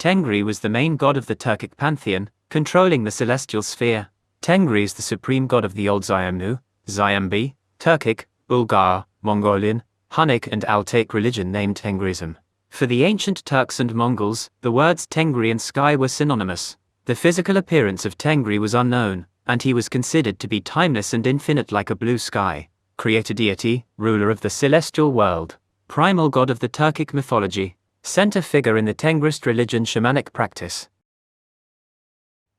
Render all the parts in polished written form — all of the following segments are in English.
Tengri was the main god of the Turkic pantheon, controlling the celestial sphere. Tengri is the supreme god of the Old Zyamnu, Zyambi, Turkic, Bulgar, Mongolian, Hunnic and Altaic religion named Tengrism. For the ancient Turks and Mongols, the words Tengri and sky were synonymous. The physical appearance of Tengri was unknown, and he was considered to be timeless and infinite like a blue sky. Creator deity, ruler of the celestial world, primal god of the Turkic mythology, center figure in the Tengrist religion shamanic practice.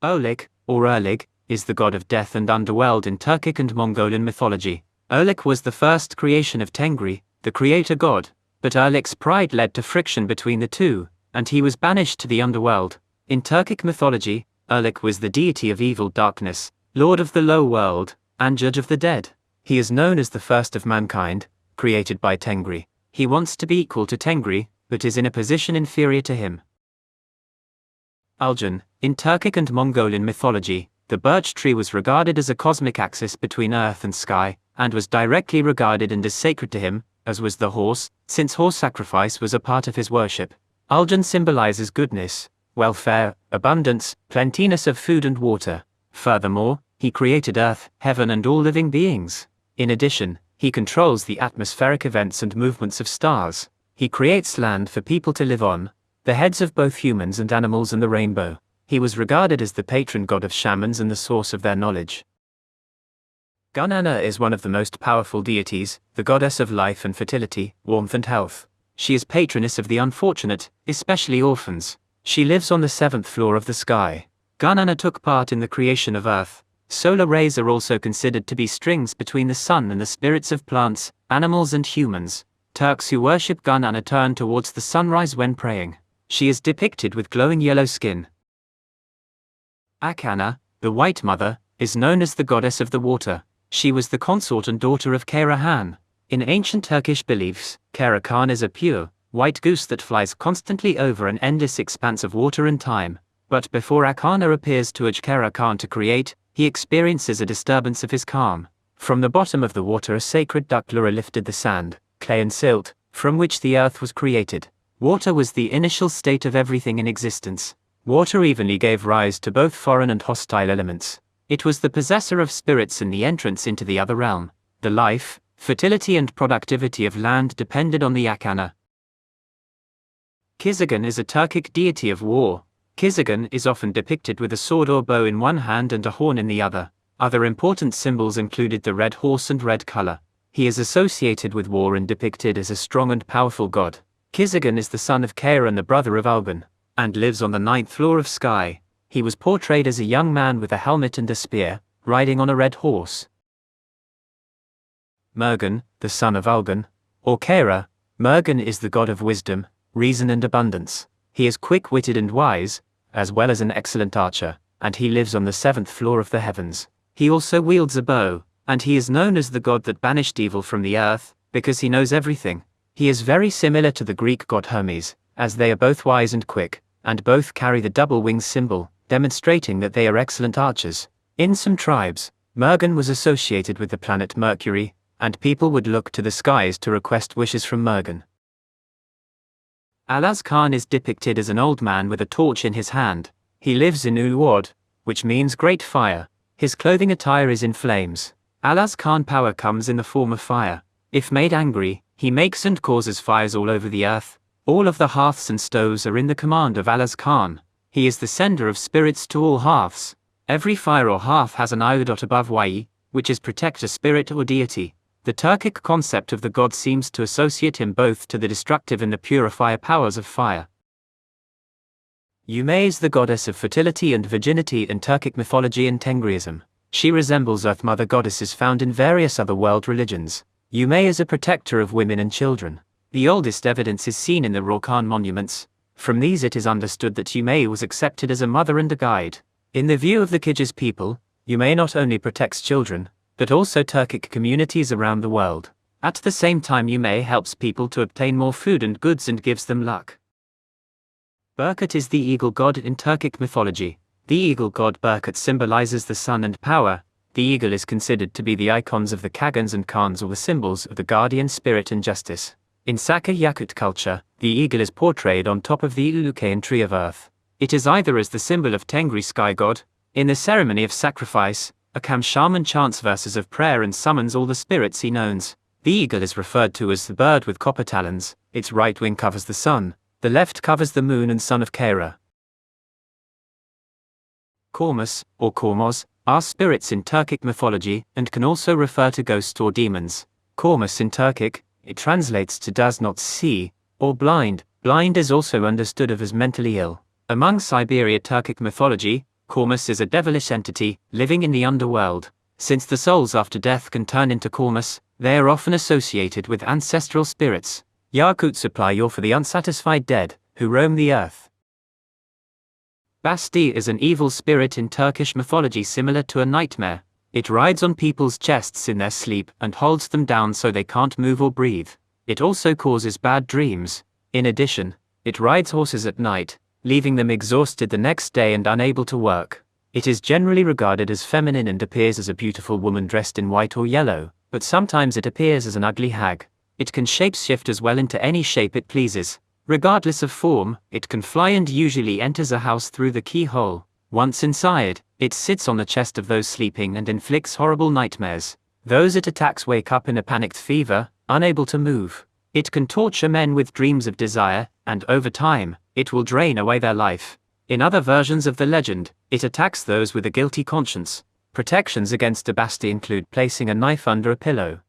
Uylak, or Erlik, is the god of death and underworld in Turkic and Mongolian mythology. Uylak was the first creation of Tengri, the creator god, but Erlik's pride led to friction between the two, and he was banished to the underworld. In Turkic mythology, Erlik was the deity of evil darkness, lord of the low world, and judge of the dead. He is known as the first of mankind, created by Tengri. He wants to be equal to Tengri, but is in a position inferior to him. Ulgen, in Turkic and Mongolian mythology, the birch tree was regarded as a cosmic axis between earth and sky, and was directly regarded and as sacred to him, as was the horse, since horse sacrifice was a part of his worship. Ulgen symbolizes goodness, welfare, abundance, plentiness of food and water. Furthermore, he created earth, heaven and all living beings. In addition, he controls the atmospheric events and movements of stars. He creates land for people to live on, the heads of both humans and animals and the rainbow. He was regarded as the patron god of shamans and the source of their knowledge. Gün Ana is one of the most powerful deities, the goddess of life and fertility, warmth and health. She is patroness of the unfortunate, especially orphans. She lives on the 7th floor of the sky. Gün Ana took part in the creation of earth. Solar rays are also considered to be strings between the sun and the spirits of plants, animals and humans. Turks who worship Gün Ana turn towards the sunrise when praying. She is depicted with glowing yellow skin. Akana, the White Mother, is known as the goddess of the water. She was the consort and daughter of Karahan. In ancient Turkish beliefs, Karakan is a pure, white goose that flies constantly over an endless expanse of water and time. But before Akana appears to urge Karakan to create, he experiences a disturbance of his calm. From the bottom of the water a sacred duck lure lifted the sand, clay and silt, from which the earth was created. Water was the initial state of everything in existence. Water evenly gave rise to both foreign and hostile elements. It was the possessor of spirits and the entrance into the other realm. The life, fertility and productivity of land depended on the Akana. Kyzaghan is a Turkic deity of war. Kyzaghan is often depicted with a sword or bow in one hand and a horn in the other. Other important symbols included the red horse and red color. He is associated with war and depicted as a strong and powerful god. Kyzaghan is the son of Kara and the brother of Ulgen, and lives on the 9th floor of sky. He was portrayed as a young man with a helmet and a spear, riding on a red horse. Mergen, the son of Ulgen, or Kara. Mergen is the god of wisdom, reason and abundance. He is quick-witted and wise, as well as an excellent archer, and he lives on the 7th floor of the heavens. He also wields a bow, and he is known as the god that banished evil from the earth, because he knows everything. He is very similar to the Greek god Hermes, as they are both wise and quick, and both carry the double wings symbol, demonstrating that they are excellent archers. In some tribes, Mergen was associated with the planet Mercury, and people would look to the skies to request wishes from Mergen. Alaz Khan is depicted as an old man with a torch in his hand. He lives in Uylak, which means great fire. His clothing attire is in flames. Alaz Khan power comes in the form of fire. If made angry, he makes and causes fires all over the earth. All of the hearths and stoves are in the command of Alaz Khan. He is the sender of spirits to all hearths. Every fire or hearth has an iodot above Y, which is protect a spirit or deity. The Turkic concept of the god seems to associate him both to the destructive and the purifier powers of fire. Umay is the goddess of fertility and virginity in Turkic mythology and Tengriism. She resembles Earth Mother goddesses found in various other world religions. Umay is a protector of women and children. The oldest evidence is seen in the Rokan monuments. From these it is understood that Umay was accepted as a mother and a guide. In the view of the Kyzaghan people, Umay not only protects children, but also Turkic communities around the world. At the same time Umay helps people to obtain more food and goods and gives them luck. Burkut is the eagle god in Turkic mythology. The eagle god Burkut symbolizes the sun and power. The eagle is considered to be the icons of the Kyzaghans and Khans, or the symbols of the guardian spirit and justice. In Saka Yakut culture, the eagle is portrayed on top of the Ülgen tree of earth. It is either as the symbol of Tengri sky god. In the ceremony of sacrifice, a Kam shaman chants verses of prayer and summons all the spirits he knows. The eagle is referred to as the bird with copper talons. Its right wing covers the sun, the left covers the moon and son of Kara. Kormos, or Kormos, are spirits in Turkic mythology and can also refer to ghosts or demons. Kormos in Turkic, it translates to does not see, or blind. Blind is also understood of as mentally ill. Among Siberia Turkic mythology, Kormos is a devilish entity, living in the underworld. Since the souls after death can turn into Kormos, they are often associated with ancestral spirits. Yakut supply ore for the unsatisfied dead, who roam the earth. Basty is an evil spirit in Turkish mythology similar to a nightmare. It rides on people's chests in their sleep and holds them down so they can't move or breathe. It also causes bad dreams. In addition, it rides horses at night, leaving them exhausted the next day and unable to work. It is generally regarded as feminine and appears as a beautiful woman dressed in white or yellow, but sometimes it appears as an ugly hag. It can shapeshift as well into any shape it pleases. Regardless of form, it can fly and usually enters a house through the keyhole. Once inside, it sits on the chest of those sleeping and inflicts horrible nightmares. Those it attacks wake up in a panicked fever, unable to move. It can torture men with dreams of desire, and over time, it will drain away their life. In other versions of the legend, it attacks those with a guilty conscience. Protections against a Basty include placing a knife under a pillow.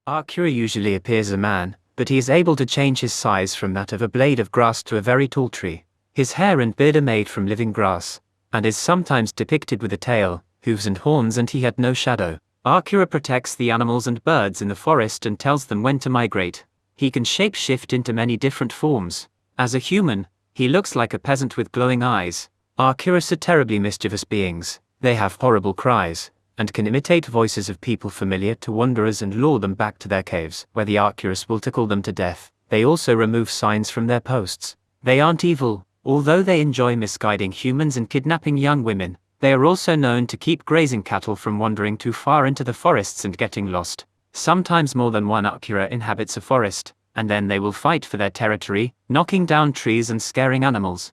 Archura usually appears as a man, but he is able to change his size from that of a blade of grass to a very tall tree. His hair and beard are made from living grass, and is sometimes depicted with a tail, hooves and horns, and he had no shadow. Archura protects the animals and birds in the forest and tells them when to migrate. He can shape-shift into many different forms. As a human, he looks like a peasant with glowing eyes. Archuras are terribly mischievous beings. They have horrible cries, and can imitate voices of people familiar to wanderers and lure them back to their caves, where the Archuras will tickle them to death. They also remove signs from their posts. They aren't evil, although they enjoy misguiding humans and kidnapping young women. They are also known to keep grazing cattle from wandering too far into the forests and getting lost. Sometimes more than one Archura inhabits a forest, and then they will fight for their territory, knocking down trees and scaring animals.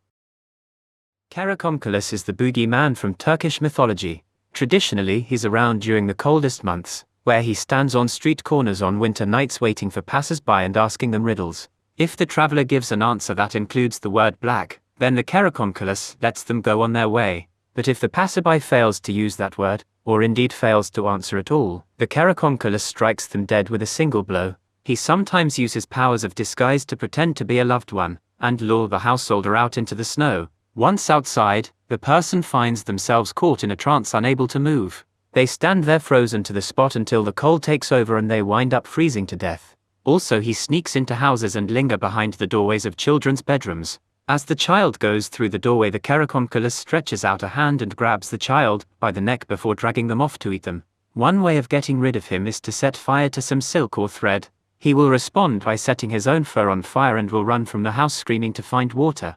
Karakoncolos is the boogeyman from Turkish mythology. Traditionally, he's around during the coldest months, where he stands on street corners on winter nights waiting for passers-by and asking them riddles. If the traveler gives an answer that includes the word black, then the Karakoncolos lets them go on their way. But if the passerby fails to use that word, or indeed fails to answer at all, the Karakoncolos strikes them dead with a single blow. He sometimes uses powers of disguise to pretend to be a loved one, and lure the householder out into the snow. Once outside, the person finds themselves caught in a trance, unable to move. They stand there frozen to the spot until the cold takes over and they wind up freezing to death. Also, he sneaks into houses and lingers behind the doorways of children's bedrooms. As the child goes through the doorway, the Karakoncolos stretches out a hand and grabs the child by the neck before dragging them off to eat them. One way of getting rid of him is to set fire to some silk or thread. He will respond by setting his own fur on fire and will run from the house screaming to find water.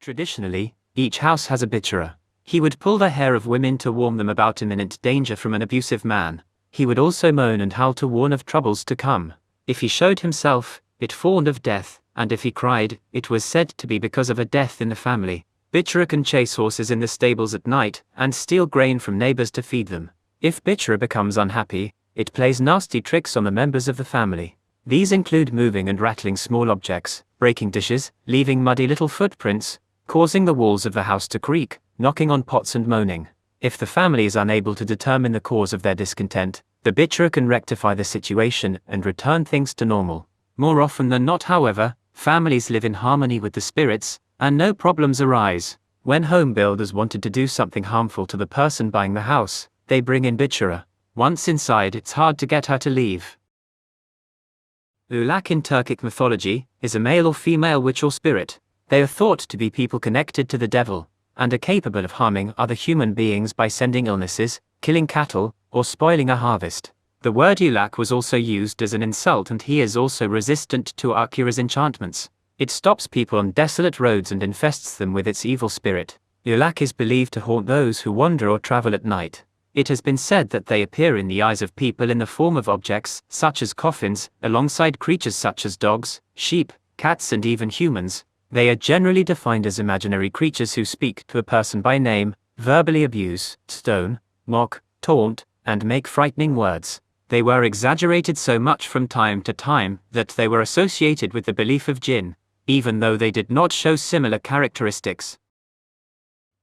Traditionally, each house has a Bichura. He would pull the hair of women to warn them about imminent danger from an abusive man. He would also moan and howl to warn of troubles to come. If he showed himself, it warned of death, and if he cried, it was said to be because of a death in the family. Bichura can chase horses in the stables at night, and steal grain from neighbors to feed them. If Bichura becomes unhappy, it plays nasty tricks on the members of the family. These include moving and rattling small objects, breaking dishes, leaving muddy little footprints, causing the walls of the house to creak, knocking on pots and moaning. If the family is unable to determine the cause of their discontent, the Bichura can rectify the situation and return things to normal. More often than not, however, families live in harmony with the spirits, and no problems arise. When home builders wanted to do something harmful to the person buying the house, they bring in Bichura. Once inside, it's hard to get her to leave. Uylak in Turkic mythology is a male or female witch or spirit. They are thought to be people connected to the devil, and are capable of harming other human beings by sending illnesses, killing cattle, or spoiling a harvest. The word Uylak was also used as an insult, and he is also resistant to Archura's enchantments. It stops people on desolate roads and infests them with its evil spirit. Uylak is believed to haunt those who wander or travel at night. It has been said that they appear in the eyes of people in the form of objects, such as coffins, alongside creatures such as dogs, sheep, cats and even humans. They are generally defined as imaginary creatures who speak to a person by name, verbally abuse, stone, mock, taunt, and make frightening words. They were exaggerated so much from time to time that they were associated with the belief of jinn, even though they did not show similar characteristics.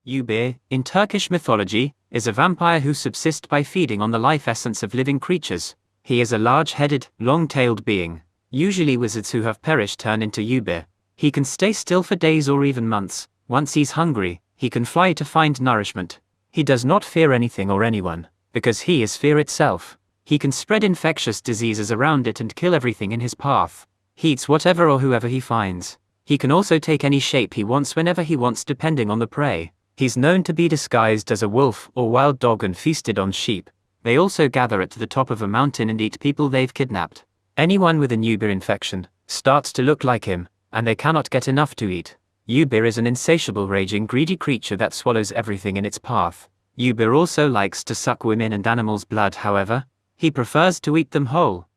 Ubir, in Turkish mythology, is a vampire who subsists by feeding on the life essence of living creatures. He is a large-headed, long-tailed being. Usually wizards who have perished turn into Ubir. He can stay still for days or even months. Once he's hungry, he can fly to find nourishment. He does not fear anything or anyone, because he is fear itself. He can spread infectious diseases around it and kill everything in his path. He eats whatever or whoever he finds. He can also take any shape he wants whenever he wants depending on the prey. He's known to be disguised as a wolf or wild dog and feasted on sheep. They also gather at the top of a mountain and eat people they've kidnapped. Anyone with a Ubir infection starts to look like him, and they cannot get enough to eat. Ubir is an insatiable, raging, greedy creature that swallows everything in its path. Ubir also likes to suck women and animals' blood, however. He prefers to eat them whole.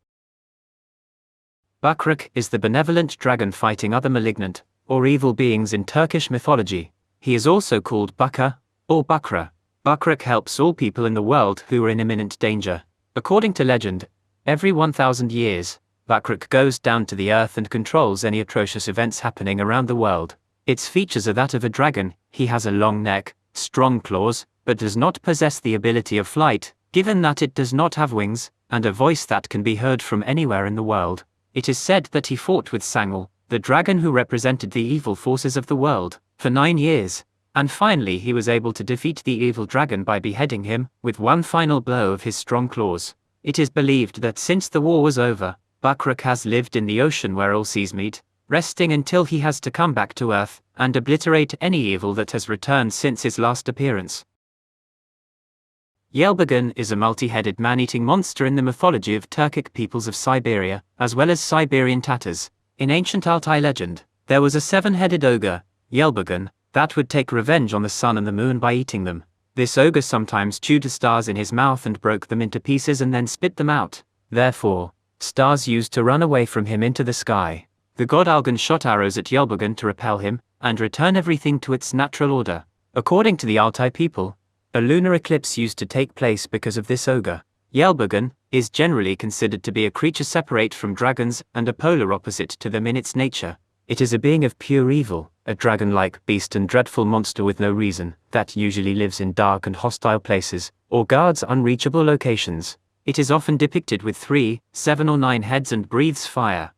Bukrek is the benevolent dragon fighting other malignant, or evil beings in Turkish mythology. He is also called Baka, or Bukra. Bukrek helps all people in the world who are in imminent danger. According to legend, every 1,000 years, Bukrek goes down to the earth and controls any atrocious events happening around the world. Its features are that of a dragon. He has a long neck, strong claws, but does not possess the ability of flight, given that it does not have wings, and a voice that can be heard from anywhere in the world. It is said that he fought with Sangul, the dragon who represented the evil forces of the world, for 9 years, and finally he was able to defeat the evil dragon by beheading him with one final blow of his strong claws. It is believed that since the war was over, Bukrek has lived in the ocean where all seas meet, resting until he has to come back to Earth and obliterate any evil that has returned since his last appearance. Yelbeghen is a multi-headed man-eating monster in the mythology of Turkic peoples of Siberia, as well as Siberian Tatars. In ancient Altai legend, there was a 7-headed ogre, Yelbeghen, that would take revenge on the sun and the moon by eating them. This ogre sometimes chewed the stars in his mouth and broke them into pieces and then spit them out. Therefore, stars used to run away from him into the sky. The god Ulgen shot arrows at Yelbeghen to repel him, and return everything to its natural order. According to the Altai people, a lunar eclipse used to take place because of this ogre. Yelbeghen is generally considered to be a creature separate from dragons and a polar opposite to them in its nature. It is a being of pure evil, a dragon-like beast and dreadful monster with no reason, that usually lives in dark and hostile places, or guards unreachable locations. It is often depicted with 3, 7 or 9 heads and breathes fire.